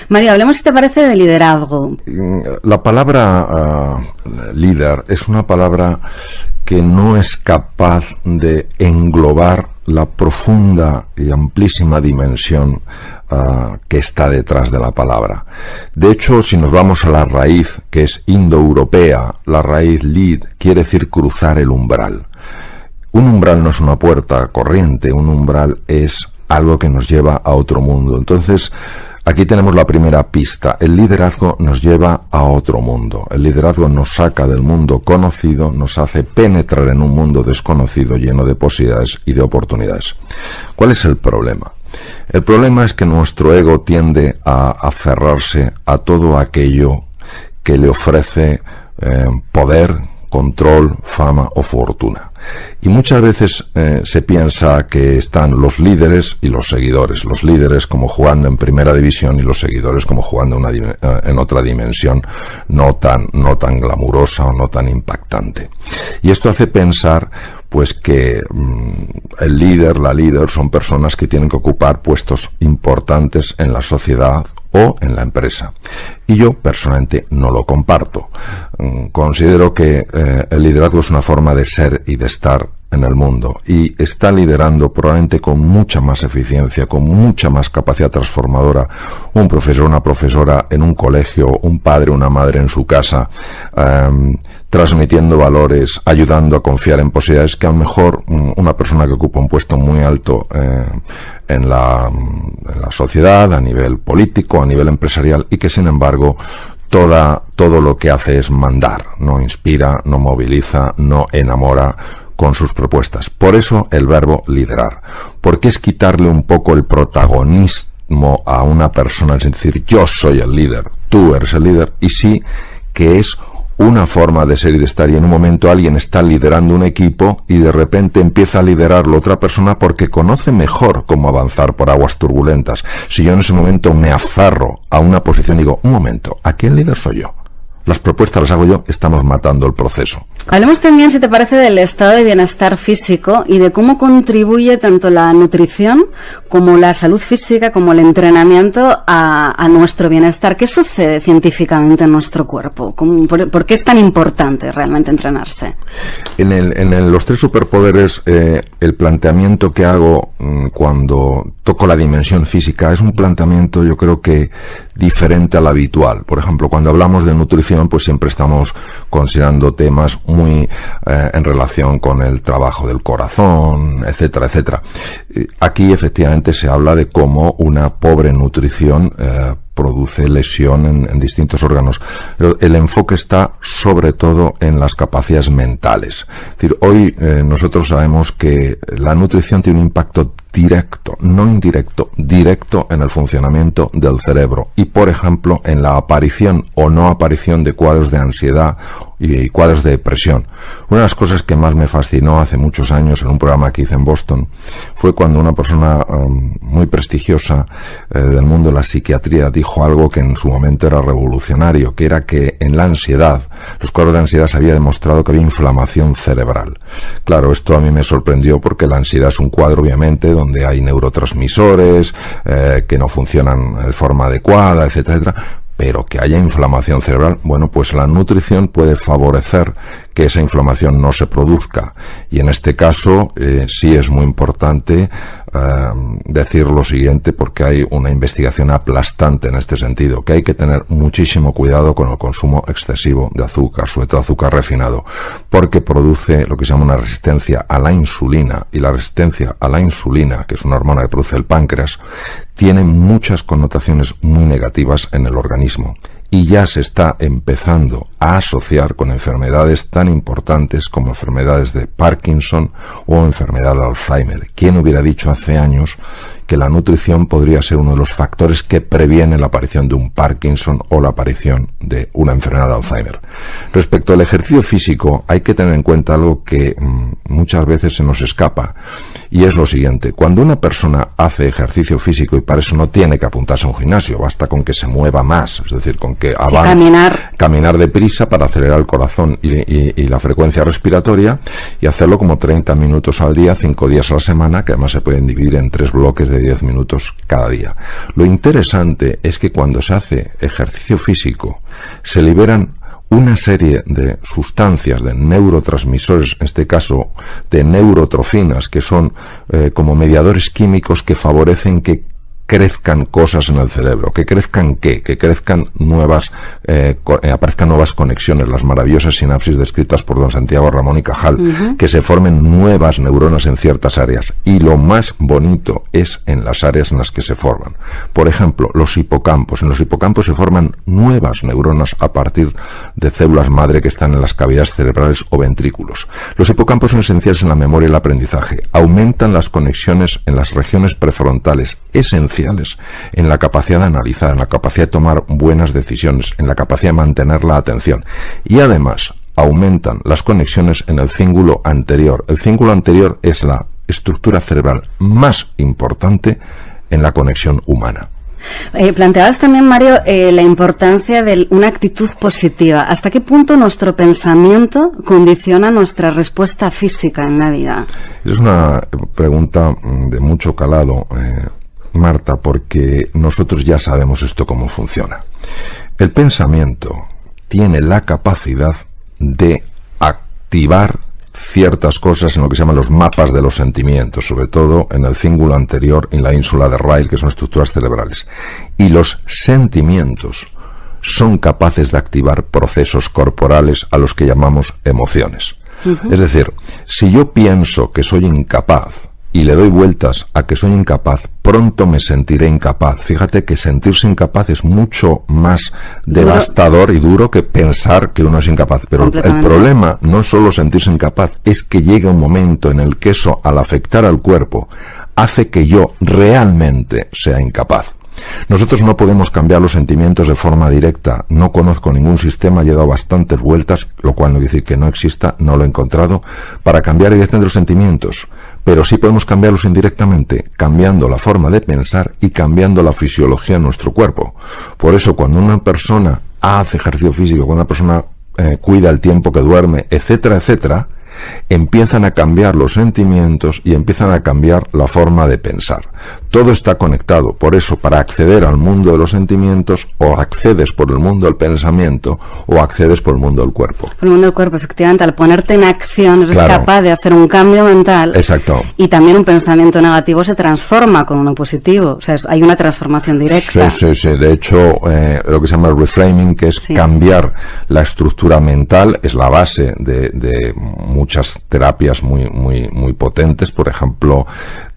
María, hablemos, si te parece, de liderazgo. La palabra líder es una palabra que no es capaz de englobar la profunda y amplísima dimensión que está detrás de la palabra. De hecho, si nos vamos a la raíz, que es indoeuropea, la raíz lid quiere decir cruzar el umbral. Un umbral no es una puerta corriente, un umbral es algo que nos lleva a otro mundo. Entonces, aquí tenemos la primera pista. El liderazgo nos lleva a otro mundo. El liderazgo nos saca del mundo conocido, nos hace penetrar en un mundo desconocido lleno de posibilidades y de oportunidades. ¿Cuál es el problema? El problema es que nuestro ego tiende a aferrarse a todo aquello que le ofrece poder, control, fama o fortuna. Y muchas veces se piensa que están los líderes y los seguidores. Los líderes como jugando en primera división y los seguidores como jugando en otra dimensión no tan glamurosa o no tan impactante. Y esto hace pensar pues que el líder, la líder son personas que tienen que ocupar puestos importantes en la sociedad o en la empresa. Y yo personalmente no lo comparto. Considero que el liderazgo es una forma de ser y de estar en el mundo, y está liderando probablemente con mucha más eficiencia, con mucha más capacidad transformadora, un profesor, una profesora en un colegio, un padre, una madre en su casa, transmitiendo valores, ayudando a confiar en posibilidades que a lo mejor una persona que ocupa un puesto muy alto en la sociedad, a nivel político, a nivel empresarial, y que sin embargo todo lo que hace es mandar, no inspira, no moviliza, no enamora con sus propuestas. Por eso el verbo liderar, porque es quitarle un poco el protagonismo a una persona, es decir, yo soy el líder, tú eres el líder, y sí que es una forma de ser y de estar, y en un momento alguien está liderando un equipo y de repente empieza a liderarlo otra persona porque conoce mejor cómo avanzar por aguas turbulentas. Si yo en ese momento me aferro a una posición y digo, un momento, ¿a quién líder soy yo? Las propuestas las hago yo, estamos matando el proceso. Hablemos también, si te parece, del estado de bienestar físico y de cómo contribuye tanto la nutrición como la salud física, como el entrenamiento a nuestro bienestar. ¿Qué sucede científicamente en nuestro cuerpo? ¿Por qué es tan importante realmente entrenarse? En los 3 superpoderes, el planteamiento que hago cuando toco la dimensión física es un planteamiento, yo creo que diferente al habitual. Por ejemplo, cuando hablamos de nutrición, pues siempre estamos considerando temas muy en relación con el trabajo del corazón, etcétera, etcétera. Aquí efectivamente se habla de cómo una pobre nutrición produce lesión en distintos órganos. Pero el enfoque está sobre todo en las capacidades mentales. Es decir, hoy nosotros sabemos que la nutrición tiene un impacto directo, no indirecto, directo en el funcionamiento del cerebro y, por ejemplo, en la aparición o no aparición de cuadros de ansiedad y cuadros de depresión. Una de las cosas que más me fascinó hace muchos años en un programa que hice en Boston fue cuando una persona muy prestigiosa del mundo de la psiquiatría dijo algo que en su momento era revolucionario, que era que en la ansiedad, los cuadros de ansiedad se había demostrado que había inflamación cerebral. Claro, esto a mí me sorprendió porque la ansiedad es un cuadro, obviamente, donde hay neurotransmisores que no funcionan de forma adecuada, etcétera, etcétera. Pero que haya inflamación cerebral, bueno, pues la nutrición puede favorecer que esa inflamación no se produzca. Y en este caso sí es muy importante decir lo siguiente, porque hay una investigación aplastante en este sentido, que hay que tener muchísimo cuidado con el consumo excesivo de azúcar, sobre todo azúcar refinado, porque produce lo que se llama una resistencia a la insulina, y la resistencia a la insulina, que es una hormona que produce el páncreas, tiene muchas connotaciones muy negativas en el organismo. Y ya se está empezando a asociar con enfermedades tan importantes como enfermedades de Parkinson o enfermedad de Alzheimer. ¿Quién hubiera dicho hace años que la nutrición podría ser uno de los factores que previene la aparición de un Parkinson o la aparición de una enfermedad de Alzheimer? Respecto al ejercicio físico, hay que tener en cuenta algo que muchas veces se nos escapa, Y es lo siguiente: cuando una persona hace ejercicio físico, y para eso no tiene que apuntarse a un gimnasio, basta con que se mueva más, es decir, con que avance, caminar deprisa para acelerar el corazón y la frecuencia respiratoria, y hacerlo como 30 minutos al día, 5 días a la semana, que además se pueden dividir en 3 bloques de 10 minutos cada día. Lo interesante es que cuando se hace ejercicio físico se liberan una serie de sustancias, de neurotransmisores, en este caso de neurotrofinas, que son como mediadores químicos que favorecen que crezcan cosas en el cerebro. ¿Que crezcan qué? Que crezcan aparezcan nuevas conexiones, las maravillosas sinapsis descritas por don Santiago Ramón y Cajal, que se formen nuevas neuronas en ciertas áreas. Y lo más bonito es en las áreas en las que se forman. Por ejemplo, los hipocampos. En los hipocampos se forman nuevas neuronas a partir de células madre que están en las cavidades cerebrales o ventrículos. Los hipocampos son esenciales en la memoria y el aprendizaje. Aumentan las conexiones en las regiones prefrontales, esenciales en la capacidad de analizar, en la capacidad de tomar buenas decisiones, en la capacidad de mantener la atención. Y además aumentan las conexiones en el cíngulo anterior. El cíngulo anterior es la estructura cerebral más importante en la conexión humana. Planteabas también, Mario, la importancia de una actitud positiva. ¿Hasta qué punto nuestro pensamiento condiciona nuestra respuesta física en la vida? Es una pregunta de mucho calado, Marta, porque nosotros ya sabemos esto cómo funciona. El pensamiento tiene la capacidad de activar ciertas cosas en lo que se llaman los mapas de los sentimientos, sobre todo en el cíngulo anterior y en la ínsula de Ryle, que son estructuras cerebrales. Y los sentimientos son capaces de activar procesos corporales a los que llamamos emociones. Es decir, si yo pienso que soy incapaz y le doy vueltas a que soy incapaz, pronto me sentiré incapaz. Fíjate que sentirse incapaz es mucho más devastador y duro que pensar que uno es incapaz. Pero el problema no es solo sentirse incapaz, es que llega un momento en el que eso, al afectar al cuerpo, hace que yo realmente sea incapaz. Nosotros no podemos cambiar los sentimientos de forma directa. No conozco ningún sistema, he dado bastantes vueltas, lo cual no quiere decir que no exista, no lo he encontrado, para cambiar directamente los sentimientos. Pero sí podemos cambiarlos indirectamente, cambiando la forma de pensar y cambiando la fisiología de nuestro cuerpo. Por eso, cuando una persona hace ejercicio físico, cuando una persona cuida el tiempo que duerme, etcétera, etcétera, empiezan a cambiar los sentimientos y empiezan a cambiar la forma de pensar. Todo está conectado. Por eso, para acceder al mundo de los sentimientos, o accedes por el mundo del pensamiento o accedes por el mundo del cuerpo. Por el mundo del cuerpo, efectivamente. Al ponerte en acción eres capaz de hacer un cambio mental. Exacto. Y también un pensamiento negativo se transforma con uno positivo. O sea, hay una transformación directa. Sí. De hecho, lo que se llama el reframing, que es cambiar la estructura mental, es la base de muchas terapias muy potentes. Por ejemplo,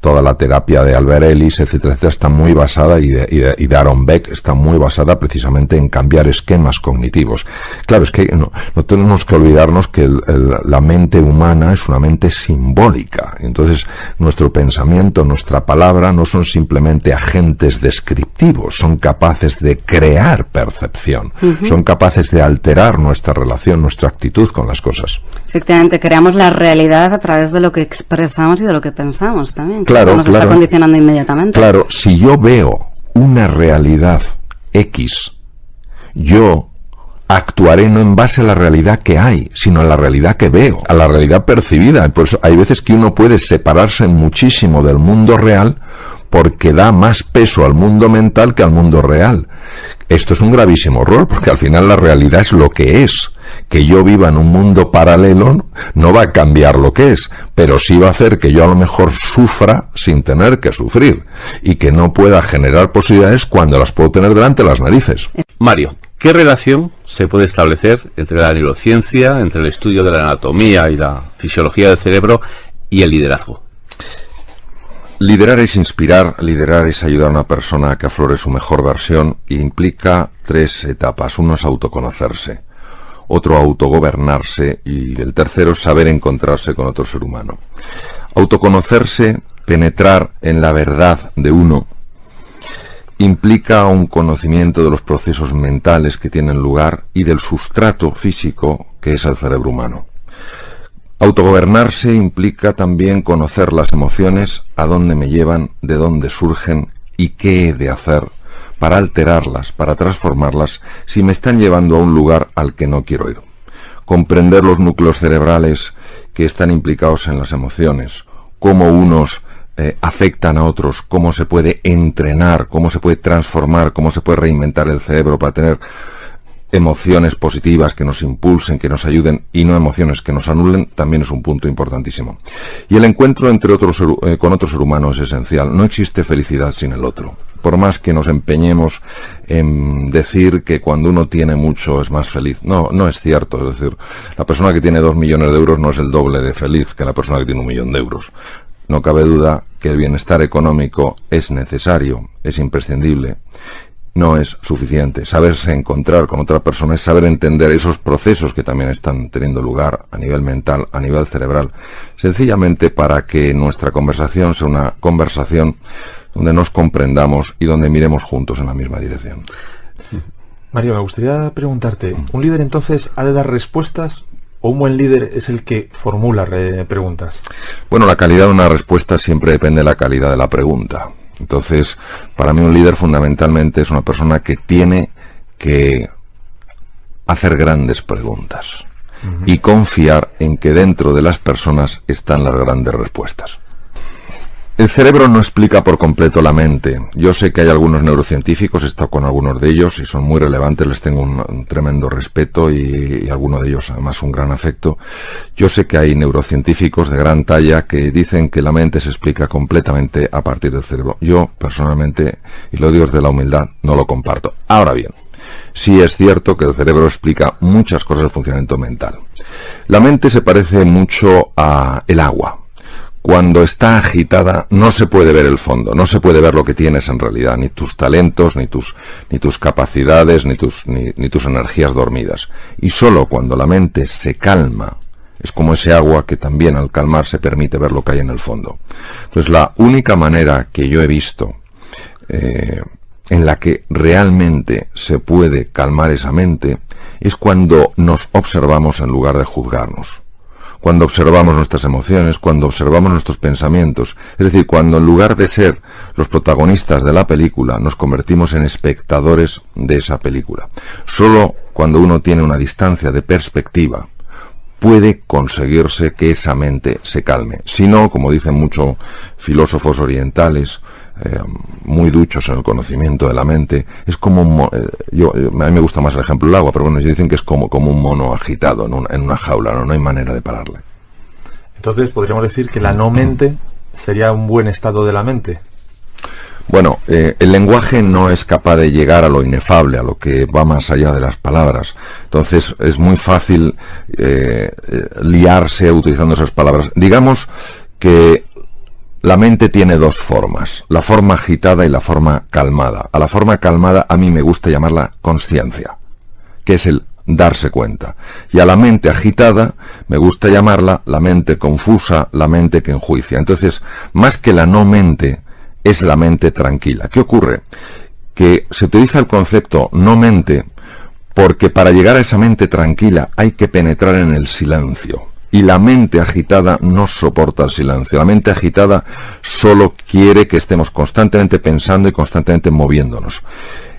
toda la terapia de Albert Ellis, etcétera, está muy basada, y de Aaron Beck, está muy basada precisamente en cambiar esquemas cognitivos. Claro, es que no tenemos que olvidarnos que la mente humana es una mente simbólica. Entonces, nuestro pensamiento, nuestra palabra no son simplemente agentes descriptivos, son capaces de crear percepción, son capaces de alterar nuestra relación, nuestra actitud con las cosas. Efectivamente, creamos la realidad a través de lo que expresamos y de lo que pensamos también. Claro, nos está condicionando inmediatamente. Claro, si yo veo una realidad X, yo actuaré no en base a la realidad que hay, sino a la realidad que veo, a la realidad percibida. Por eso hay veces que uno puede separarse muchísimo del mundo real porque da más peso al mundo mental que al mundo real. Esto es un gravísimo error, porque al final la realidad es lo que es. Que yo viva en un mundo paralelo no va a cambiar lo que es, pero sí va a hacer que yo a lo mejor sufra sin tener que sufrir, y que no pueda generar posibilidades cuando las puedo tener delante de las narices. Mario, ¿qué relación se puede establecer entre la neurociencia, entre el estudio de la anatomía y la fisiología del cerebro y el liderazgo? Liderar es inspirar, liderar es ayudar a una persona a que aflore su mejor versión, y implica 3 etapas. Uno es autoconocerse, otro autogobernarse, y el tercero saber encontrarse con otro ser humano. Autoconocerse, penetrar en la verdad de uno, implica un conocimiento de los procesos mentales que tienen lugar y del sustrato físico que es el cerebro humano. Autogobernarse implica también conocer las emociones, a dónde me llevan, de dónde surgen y qué he de hacer para alterarlas, para transformarlas, si me están llevando a un lugar al que no quiero ir. Comprender los núcleos cerebrales que están implicados en las emociones, cómo unos afectan a otros, cómo se puede entrenar, cómo se puede transformar, cómo se puede reinventar el cerebro para tener emociones positivas que nos impulsen, que nos ayuden, y no emociones que nos anulen, también es un punto importantísimo. Y el encuentro con otro ser humano es esencial. No existe felicidad sin el otro. Por más que nos empeñemos en decir que cuando uno tiene mucho es más feliz. No es cierto. Es decir, la persona que tiene 2 millones de euros no es el doble de feliz que la persona que tiene 1 millón de euros. No cabe duda que el bienestar económico es necesario, es imprescindible. No es suficiente. Saberse encontrar con otra persona es saber entender esos procesos que también están teniendo lugar a nivel mental, a nivel cerebral, sencillamente para que nuestra conversación sea una conversación donde nos comprendamos y donde miremos juntos en la misma dirección. Mario, me gustaría preguntarte, ¿un líder entonces ha de dar respuestas o un buen líder es el que formula preguntas? Bueno, la calidad de una respuesta siempre depende de la calidad de la pregunta. Entonces, para mí un líder fundamentalmente es una persona que tiene que hacer grandes preguntas y confiar en que dentro de las personas están las grandes respuestas. El cerebro no explica por completo la mente. Yo sé que hay algunos neurocientíficos, he estado con algunos de ellos y son muy relevantes, les tengo un tremendo respeto y alguno de ellos además un gran afecto. Yo sé que hay neurocientíficos de gran talla que dicen que la mente se explica completamente a partir del cerebro. Yo, personalmente, y lo digo desde la humildad, no lo comparto. Ahora bien, sí es cierto que el cerebro explica muchas cosas del funcionamiento mental. La mente se parece mucho a el agua. Cuando está agitada no se puede ver el fondo, no se puede ver lo que tienes en realidad, ni tus talentos, ni tus capacidades, ni tus energías dormidas. Y solo cuando la mente se calma, es como ese agua que también al calmarse permite ver lo que hay en el fondo. Entonces la única manera que yo he visto en la que realmente se puede calmar esa mente es cuando nos observamos en lugar de juzgarnos. Cuando observamos nuestras emociones, cuando observamos nuestros pensamientos, es decir, cuando en lugar de ser los protagonistas de la película, nos convertimos en espectadores de esa película. Solo cuando uno tiene una distancia de perspectiva, puede conseguirse que esa mente se calme. Si no, como dicen muchos filósofos orientales, muy duchos en el conocimiento de la mente, es como a mí me gusta más el ejemplo del agua, pero bueno, ellos dicen que es como un mono agitado en una jaula, no hay manera de pararle. Entonces podríamos decir que la no mente sería un buen estado de la mente. Bueno, el lenguaje no es capaz de llegar a lo inefable, a lo que va más allá de las palabras. Entonces es muy fácil liarse utilizando esas palabras. Digamos que la mente tiene dos formas, la forma agitada y la forma calmada. A la forma calmada a mí me gusta llamarla consciencia, que es el darse cuenta. Y a la mente agitada me gusta llamarla la mente confusa, la mente que enjuicia. Entonces, más que la no mente, es la mente tranquila. ¿Qué ocurre? Que se utiliza el concepto no mente porque para llegar a esa mente tranquila hay que penetrar en el silencio. Y la mente agitada no soporta el silencio. La mente agitada solo quiere que estemos constantemente pensando y constantemente moviéndonos.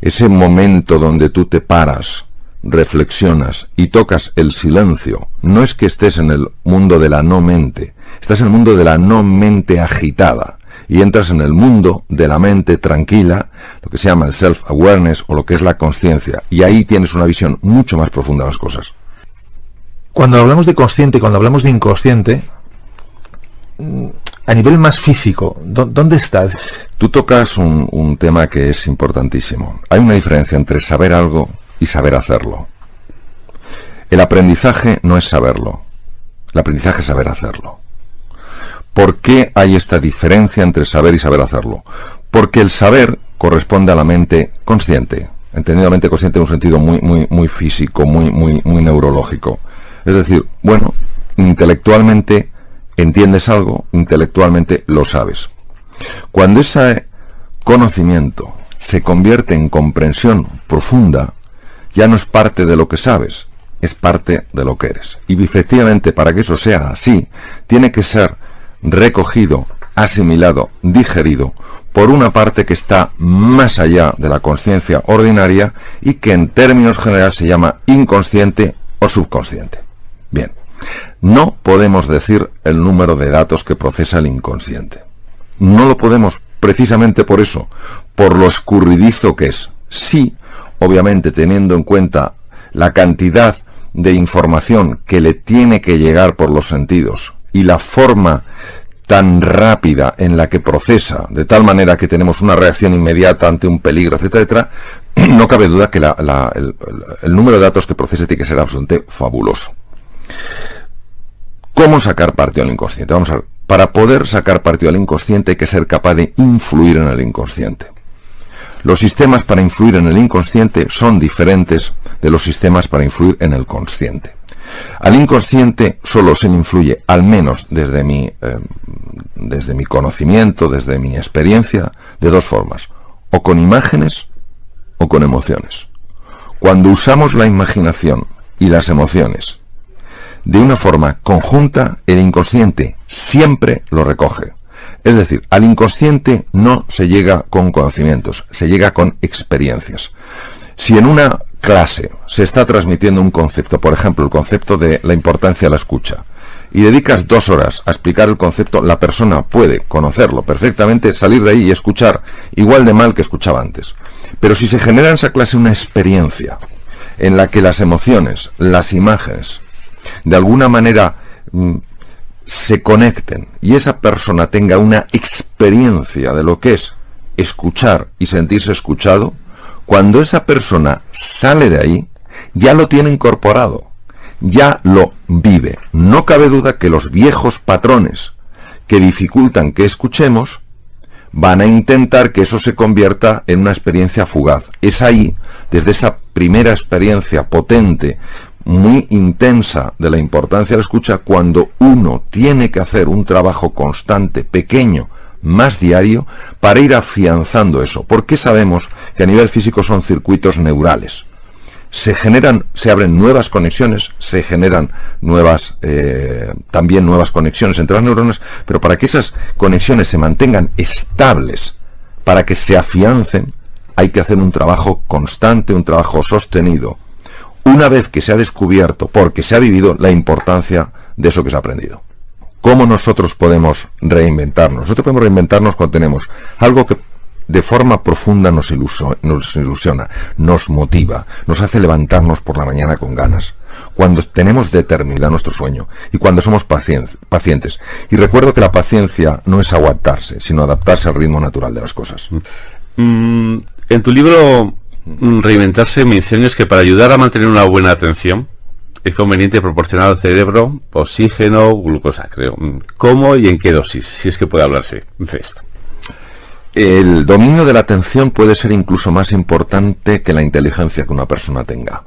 Ese momento donde tú te paras, reflexionas y tocas el silencio, no es que estés en el mundo de la no mente, estás en el mundo de la no mente agitada. Y entras en el mundo de la mente tranquila, lo que se llama el self-awareness o lo que es la consciencia. Y ahí tienes una visión mucho más profunda de las cosas. Cuando hablamos de consciente y cuando hablamos de inconsciente, a nivel más físico, ¿dónde está? Tú tocas un tema que es importantísimo. Hay una diferencia entre saber algo y saber hacerlo. El aprendizaje no es saberlo. El aprendizaje es saber hacerlo. ¿Por qué hay esta diferencia entre saber y saber hacerlo? Porque el saber corresponde a la mente consciente, entendido mente consciente en un sentido muy físico, muy neurológico. Es decir, bueno, intelectualmente entiendes algo, intelectualmente lo sabes. Cuando ese conocimiento se convierte en comprensión profunda, ya no es parte de lo que sabes, es parte de lo que eres. Y efectivamente, para que eso sea así, tiene que ser recogido, asimilado, digerido por una parte que está más allá de la consciencia ordinaria y que en términos generales se llama inconsciente o subconsciente. Bien, no podemos decir el número de datos que procesa el inconsciente. No lo podemos precisamente por eso, por lo escurridizo que es. Sí, obviamente teniendo en cuenta la cantidad de información que le tiene que llegar por los sentidos y la forma tan rápida en la que procesa, de tal manera que tenemos una reacción inmediata ante un peligro, etcétera, etcétera, no cabe duda que el número de datos que procesa tiene que ser absolutamente fabuloso. ¿Cómo sacar partido al inconsciente? Vamos a ver, para poder sacar partido al inconsciente hay que ser capaz de influir en el inconsciente. Los sistemas para influir en el inconsciente son diferentes de los sistemas para influir en el consciente. Al inconsciente solo se le influye, al menos desde mi conocimiento, desde mi experiencia, de dos formas: o con imágenes o con emociones. Cuando usamos la imaginación y las emociones de una forma conjunta, el inconsciente siempre lo recoge. Es decir, al inconsciente no se llega con conocimientos, se llega con experiencias. Si en una clase se está transmitiendo un concepto, por ejemplo, el concepto de la importancia de la escucha, y dedicas 2 horas a explicar el concepto, la persona puede conocerlo perfectamente, salir de ahí y escuchar igual de mal que escuchaba antes. Pero si se genera en esa clase una experiencia en la que las emociones, las imágenes, de alguna manera se conecten y esa persona tenga una experiencia de lo que es escuchar y sentirse escuchado, cuando esa persona sale de ahí, ya lo tiene incorporado, ya lo vive. No cabe duda que los viejos patrones que dificultan que escuchemos van a intentar que eso se convierta en una experiencia fugaz. Es ahí, desde esa primera experiencia potente, muy intensa de la importancia de la escucha, cuando uno tiene que hacer un trabajo constante, pequeño, más diario, para ir afianzando eso. Porque sabemos que a nivel físico son circuitos neurales. Se abren nuevas conexiones, se generan también nuevas conexiones entre las neuronas, pero para que esas conexiones se mantengan estables, para que se afiancen, hay que hacer un trabajo constante, un trabajo sostenido, una vez que se ha descubierto, porque se ha vivido, la importancia de eso que se ha aprendido. ¿Cómo nosotros podemos reinventarnos? Nosotros podemos reinventarnos cuando tenemos algo que de forma profunda nos ilusiona, nos motiva, nos hace levantarnos por la mañana con ganas, cuando tenemos determinado nuestro sueño y cuando somos pacientes. Y recuerdo que la paciencia no es aguantarse, sino adaptarse al ritmo natural de las cosas. En tu libro Reinventarse mencionas que para ayudar a mantener una buena atención es conveniente proporcionar al cerebro oxígeno, glucosa, creo. ¿Cómo y en qué dosis? Si es que puede hablarse de esto. El dominio de la atención puede ser incluso más importante que la inteligencia que una persona tenga.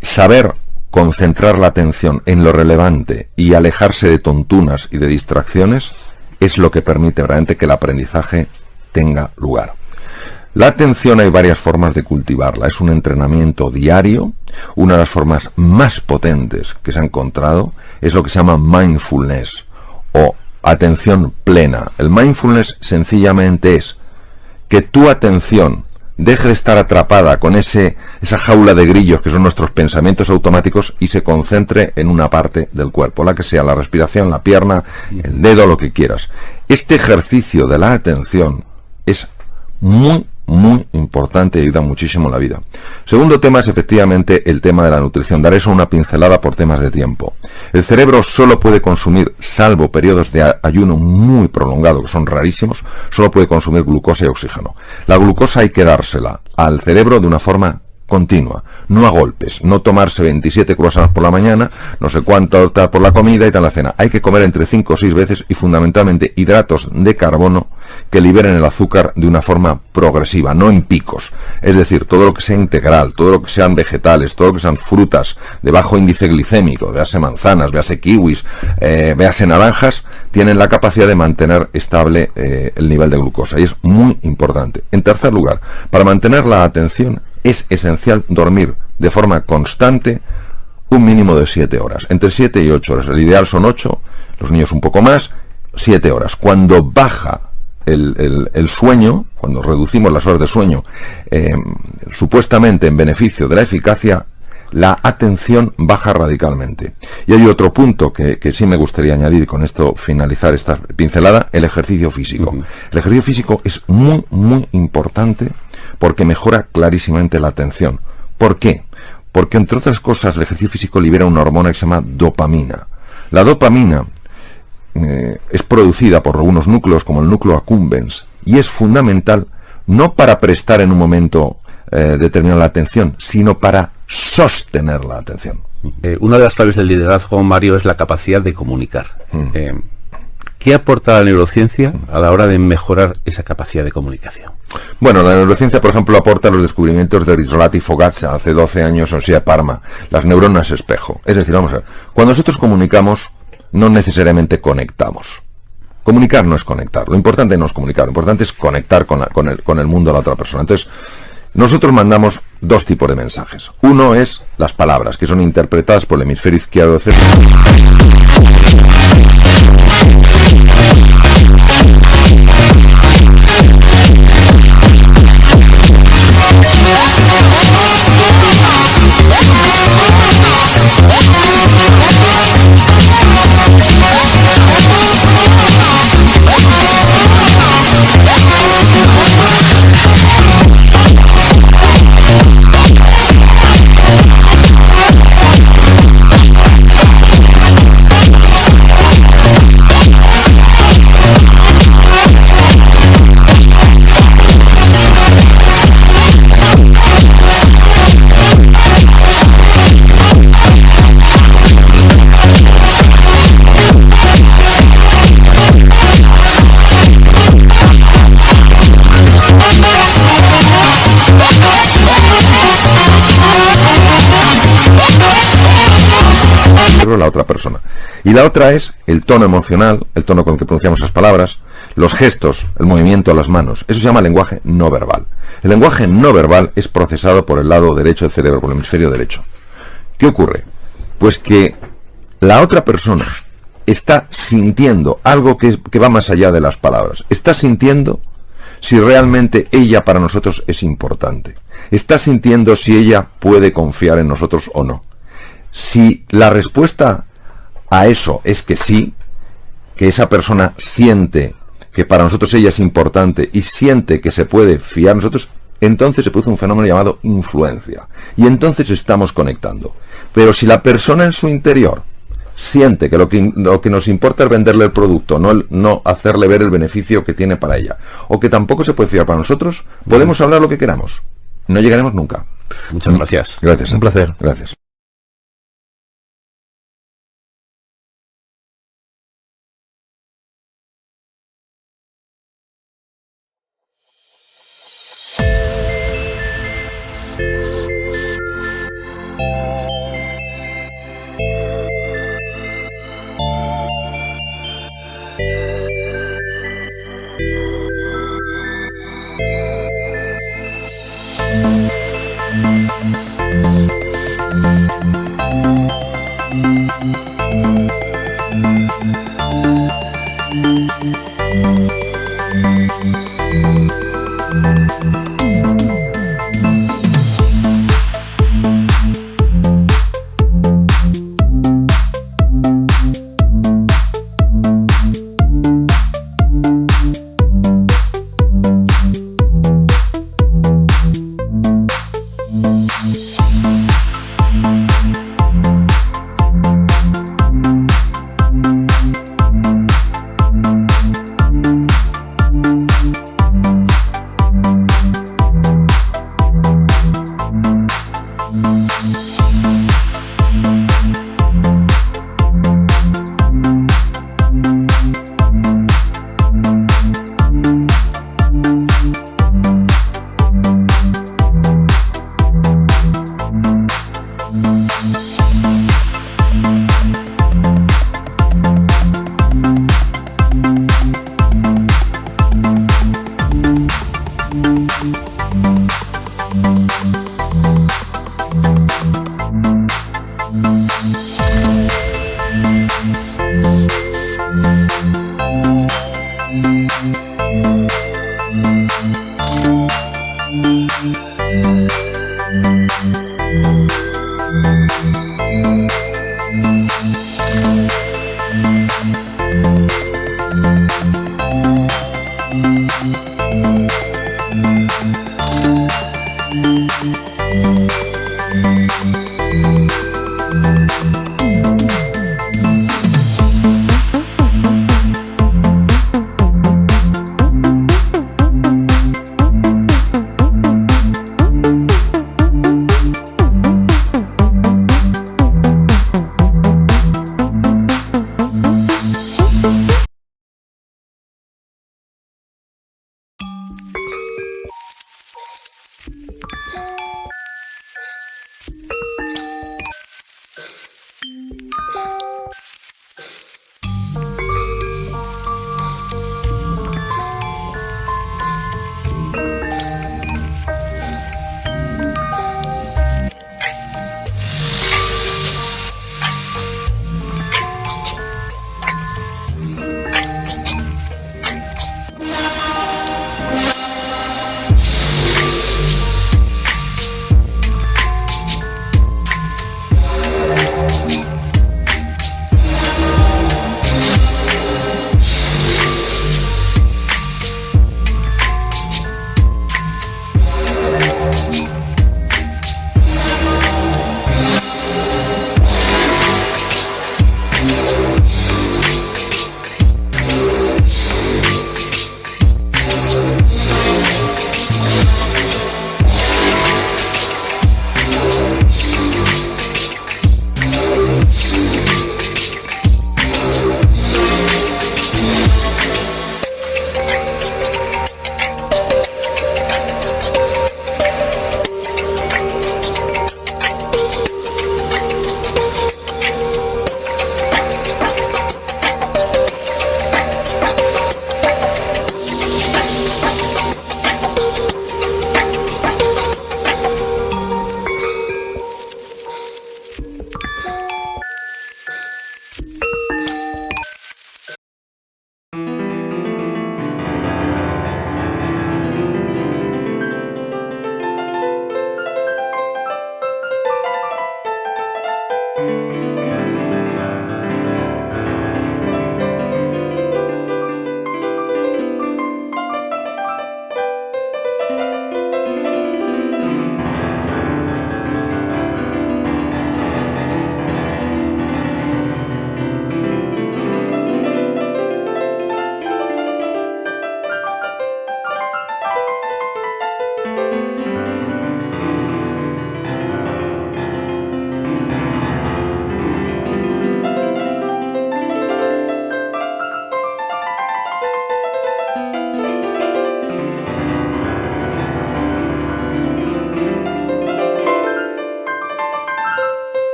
Saber concentrar la atención en lo relevante y alejarse de tontunas y de distracciones es lo que permite realmente que el aprendizaje tenga lugar. La atención hay varias formas de cultivarla. Es un entrenamiento diario. Una de las formas más potentes que se ha encontrado es lo que se llama mindfulness o atención plena. El mindfulness sencillamente es que tu atención deje de estar atrapada con esa jaula de grillos que son nuestros pensamientos automáticos y se concentre en una parte del cuerpo, la que sea, la respiración, la pierna, el dedo, lo que quieras. Este ejercicio de la atención es muy importante y ayuda muchísimo en la vida. Segundo tema es efectivamente el tema de la nutrición. Daré eso una pincelada por temas de tiempo. El cerebro solo puede consumir, salvo periodos de ayuno muy prolongado, que son rarísimos, solo puede consumir glucosa y oxígeno. La glucosa hay que dársela al cerebro de una forma continua, no a golpes, no tomarse 27 croissants por la mañana, no sé cuánto por la comida y tal la cena. Hay que comer entre 5 o 6 veces y fundamentalmente hidratos de carbono que liberen el azúcar de una forma progresiva, no en picos. Es decir, todo lo que sea integral, todo lo que sean vegetales, todo lo que sean frutas de bajo índice glicémico, véase manzanas, véase kiwis, véase naranjas, tienen la capacidad de mantener estable el nivel de glucosa y es muy importante. En tercer lugar, para mantener la atención es esencial dormir de forma constante un mínimo de 7 horas, entre 7 y 8 horas. El ideal son 8, los niños un poco más, 7 horas. Cuando baja el sueño, cuando reducimos las horas de sueño, supuestamente en beneficio de la eficacia, la atención baja radicalmente. Y hay otro punto que sí me gustaría añadir, y con esto finalizar esta pincelada: el ejercicio físico. El ejercicio físico es muy, muy importante porque mejora clarísimamente la atención. ¿Por qué? Porque, entre otras cosas, el ejercicio físico libera una hormona que se llama dopamina. La dopamina es producida por algunos núcleos, como el núcleo accumbens, y es fundamental no para prestar en un momento determinado la atención, sino para sostener la atención. Una de las claves del liderazgo, Mario, es la capacidad de comunicar. ¿Qué aporta la neurociencia a la hora de mejorar esa capacidad de comunicación? Bueno, la neurociencia, por ejemplo, aporta los descubrimientos de Rizzolatti y Fogazza hace 12 años en Universidad de Parma, las neuronas espejo. Es decir, vamos a ver, cuando nosotros comunicamos, no necesariamente conectamos. Comunicar no es conectar, lo importante no es comunicar, lo importante es conectar con el mundo de la otra persona. Entonces, nosotros mandamos dos tipos de mensajes. Uno es las palabras, que son interpretadas por el hemisferio izquierdo del cerebro. La otra persona. Y la otra es el tono emocional, el tono con el que pronunciamos esas palabras, los gestos, el movimiento de las manos. Eso se llama lenguaje no verbal. El lenguaje no verbal es procesado por el lado derecho del cerebro, por el hemisferio derecho. ¿Qué ocurre? Pues que la otra persona está sintiendo algo que va más allá de las palabras. Está sintiendo si realmente ella para nosotros es importante. Está sintiendo si ella puede confiar en nosotros o no. Si la respuesta a eso es que sí, que esa persona siente que para nosotros ella es importante y siente que se puede fiar en nosotros, entonces se produce un fenómeno llamado influencia. Y entonces estamos conectando. Pero si la persona en su interior siente que lo que nos importa es venderle el producto, no hacerle ver el beneficio que tiene para ella, o que tampoco se puede fiar para nosotros, podemos hablar lo que queramos. No llegaremos nunca. Muchas gracias. Gracias. Un placer. Gracias.